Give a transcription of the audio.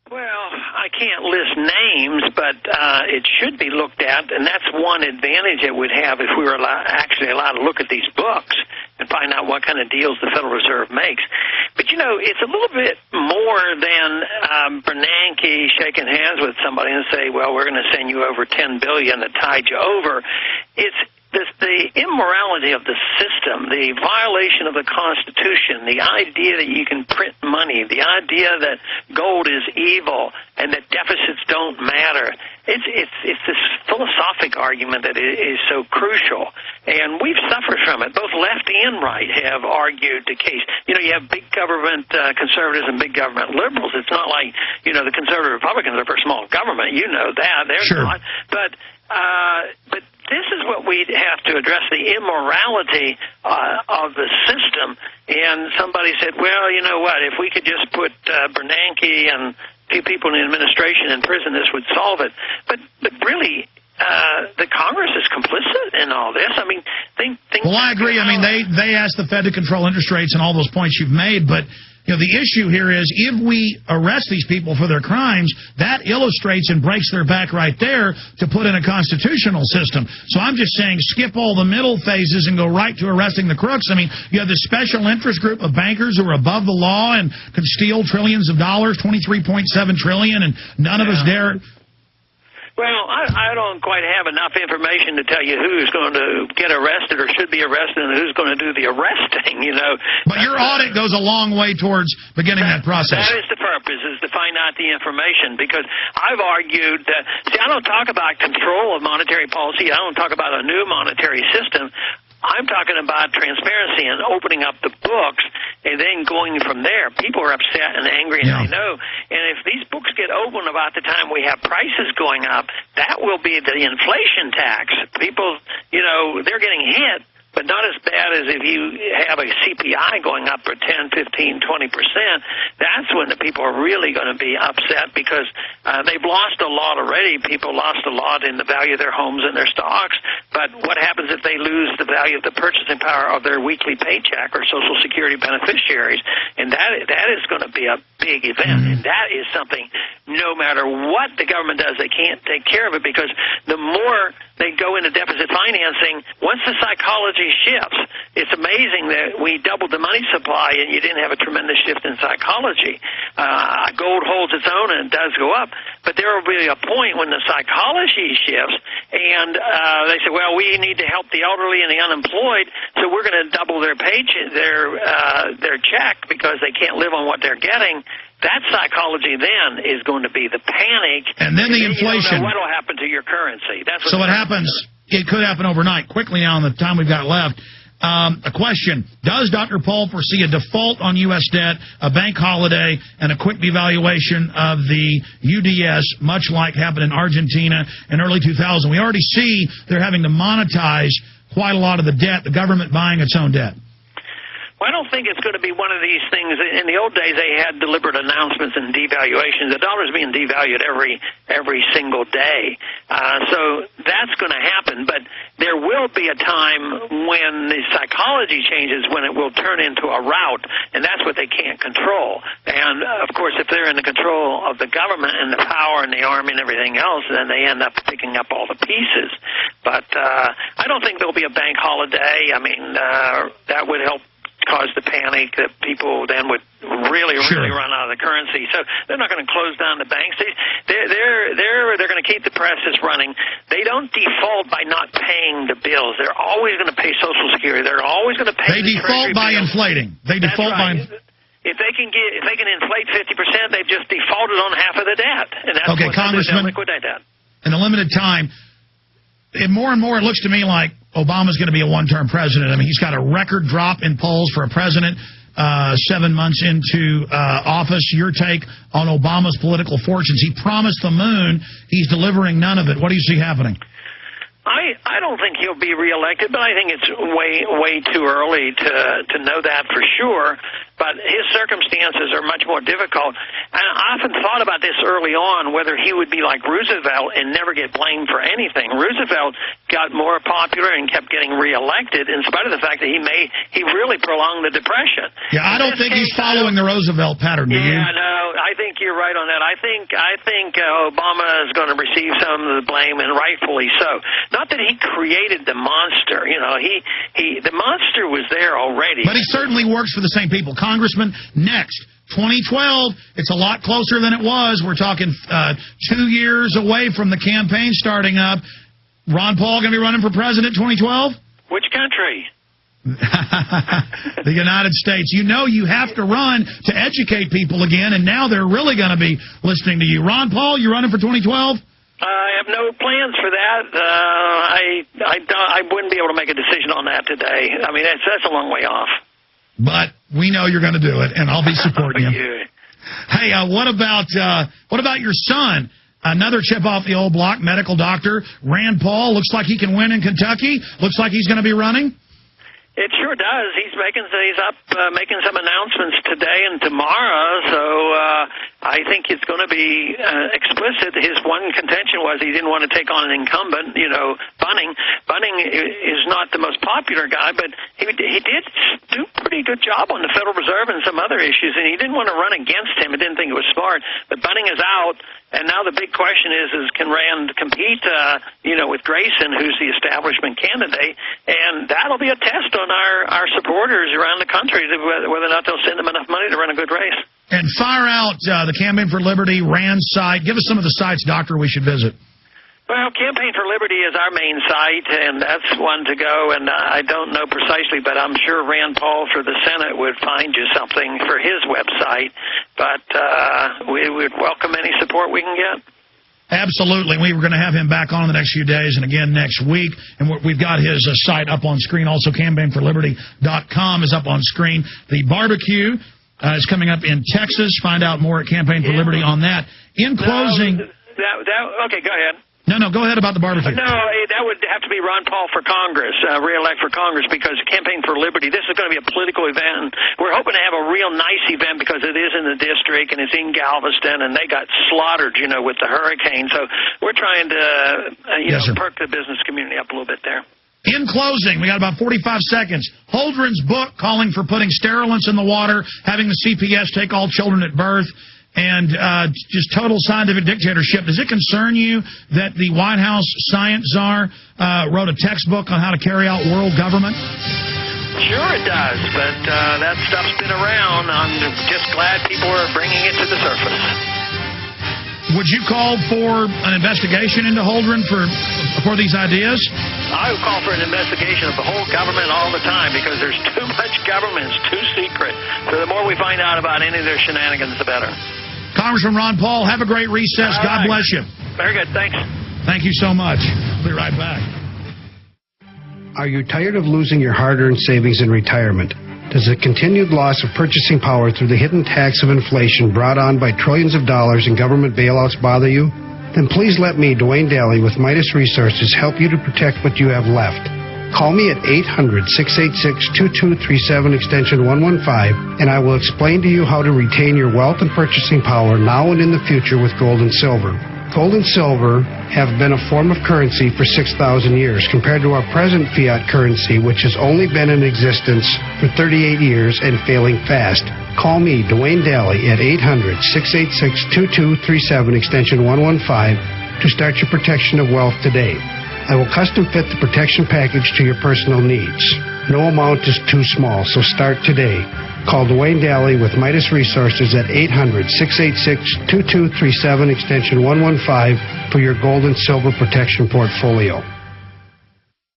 Well, I can't list names, but it should be looked at, and that's one advantage it would have if we were actually allowed to look at these books and find out what kind of deals the Federal Reserve makes. But, you know, it's a little bit more than Bernanke shaking hands with somebody and say, well, we're going to send you over $10 billion to tide you over. It's the immorality of the system, the violation of the Constitution, the idea that you can print money, the idea that gold is evil and that deficits don't matter. It's this philosophic argument that is so crucial, and we've suffered from it. Both left and right have argued the case. You know, you have big government conservatives and big government liberals. It's not like, you know, the conservative Republicans are for small government. You know that. They're sure. not. But this is what we have to address, the immorality of the system. And somebody said, well, you know what, if we could just put Bernanke and a few people in the administration in prison, this would solve it. But really, the Congress is complicit in all this. I mean, things... Well, I agree. I mean, they asked the Fed to control interest rates and all those points you've made, but... You know, the issue here is if we arrest these people for their crimes, that illustrates and breaks their back right there to put in a constitutional system. So I'm just saying skip all the middle phases and go right to arresting the crooks. I mean, you have this special interest group of bankers who are above the law and can steal trillions of dollars, $23.7 trillion, and none of us dare... Well, I don't quite have enough information to tell you who's going to get arrested or should be arrested and who's going to do the arresting, you know. But your audit goes a long way towards beginning that process. That is the purpose, is to find out the information, because I've argued that, see, I don't talk about control of monetary policy. I don't talk about a new monetary system. I'm talking about transparency and opening up the books and then going from there. People are upset and angry, and I know. And if these books get open about the time we have prices going up, that will be the inflation tax. People, you know, they're getting hit, but not as bad as if you have a CPI going up for 10, 15, 20%. That's when the people are really going to be upset, because they've lost a lot already. People lost a lot in the value of their homes and their stocks. But what happens if they lose the value of the purchasing power of their weekly paycheck or Social Security beneficiaries? And that is going to be a big event. And that is something, no matter what the government does, they can't take care of it, because the more they go into deficit financing, once the psychology shifts, it's amazing that we doubled the money supply and you didn't have a tremendous shift in psychology. Gold holds its own and it does go up, but there will be a point when the psychology shifts and they say, well, we need to help the elderly and the unemployed, so we're going to double their paycheck, their check, because they can't live on what they're getting. That psychology then is going to be the panic. And then the inflation. What will happen to your currency? That's what so what happens, it could happen overnight. Quickly now in the time we've got left, a question. Does Dr. Paul foresee a default on U.S. debt, a bank holiday, and a quick devaluation of the UDS, much like happened in Argentina in early 2000? We already see they're having to monetize quite a lot of the debt, the government buying its own debt. Well, I don't think it's going to be one of these things. In the old days, they had deliberate announcements and devaluations. The dollar's being devalued every single day. So that's going to happen. But there will be a time when the psychology changes, when it will turn into a rout, and that's what they can't control. And, of course, if they're in the control of the government and the power and the army and everything else, then they end up picking up all the pieces. But I don't think there'll be a bank holiday. I mean, that would help cause the panic that people then would really run out of the currency. So they're not going to close down the banks. They're going to keep the presses running. They don't default by not paying the bills. They're always going to pay Social Security. They're always going to pay. They default by inflating. They default by. If they can inflate 50%, they've just defaulted on half of the debt, and that's okay, Congressman, liquidate that. In a limited time, more and more it looks to me like Obama's going to be a one-term president. I mean, he's got a record drop in polls for a president 7 months into office. Your take on Obama's political fortunes? He promised the moon. He's delivering none of it. What do you see happening? I don't think he'll be reelected, but I think it's way too early to know that for sure. but his circumstances are much more difficult. And I often thought about this early on, whether he would be like Roosevelt and never get blamed for anything. Roosevelt got more popular and kept getting reelected in spite of the fact that he really prolonged the Depression. Yeah, I don't think he's following the Roosevelt pattern, do you? Yeah, no, I think you're right on that. I think Obama is going to receive some of the blame, and rightfully so. Not that he created the monster. You know, the monster was there already. But he certainly works for the same people. Congressman, next. 2012, it's a lot closer than it was. We're talking 2 years away from the campaign starting up. Ron Paul going to be running for president 2012? Which country? The United States. You know you have to run to educate people again, and now they're really going to be listening to you. Ron Paul, you running for 2012? I have no plans for that. I wounn't be able to make a decision on that today. I mean, that's a long way off. But we know you're going to do it, and I'll be supporting you. Yeah. Hey, what about your son? Another chip off the old block, medical doctor Rand Paul. Looks like he can win in Kentucky. Looks like he's going to be running. It sure does. He's making some announcements today and tomorrow, so I think it's going to be explicit. His one contention was he didn't want to take on an incumbent, Bunning. Bunning is not the most popular guy, but he did do a pretty good job on the Federal Reserve and some other issues, and he didn't want to run against him. He didn't think it was smart, but Bunning is out. And now the big question is can Rand compete, with Grayson, who's the establishment candidate? And that'll be a test on our supporters around the country, whether or not they'll send them enough money to run a good race. And fire out the Campaign for Liberty, Rand's site. Give us some of the sites, Doctor, we should visit. Well, Campaign for Liberty is our main site, and that's one to go. And I don't know precisely, but I'm sure Rand Paul for the Senate would find you something for his website. But we would welcome any support we can get. Absolutely. We were going to have him back on in the next few days and again next week. And we've got his site up on screen. Also, campaignforliberty.com is up on screen. The barbecue is coming up in Texas. Find out more at Campaign for Liberty on that. In closing... Okay, go ahead. No, go ahead about the barbecue. No, that would have to be Ron Paul for Congress, re-elect for Congress, because Campaign for Liberty, this is going to be a political event. We're hoping to have a real nice event because it is in the district and it's in Galveston, and they got slaughtered, with the hurricane. So we're trying to, perk the business community up a little bit there. In closing, we got about 45 seconds. Holdren's book calling for putting sterilants in the water, having the CPS take all children at birth, and just total scientific dictatorship. Does it concern you that the White House science czar wrote a textbook on how to carry out world government? Sure it does, but that stuff's been around. I'm just glad people are bringing it to the surface. Would you call for an investigation into Holdren for these ideas? I would call for an investigation of the whole government all the time because there's too much government. It's too secret. So the more we find out about any of their shenanigans, the better. Congressman Ron Paul, have a great recess. God bless you. Very good. Thanks. Thank you so much. We'll be right back. Are you tired of losing your hard-earned savings in retirement? Does the continued loss of purchasing power through the hidden tax of inflation brought on by trillions of dollars in government bailouts bother you? Then please let me, Dwayne Daly with Midas Resources, help you to protect what you have left. Call me at 800-686-2237 extension 115, and I will explain to you how to retain your wealth and purchasing power now and in the future with gold and silver. Gold and silver have been a form of currency for 6,000 years compared to our present fiat currency, which has only been in existence for 38 years and failing fast. Call me, Dwayne Daly, at 800-686-2237 extension 115 to start your protection of wealth today. I will custom fit the protection package to your personal needs. No amount is too small, so start today. Call Dwayne Daly with Midas Resources at 800-686-2237 extension 115 for your gold and silver protection portfolio.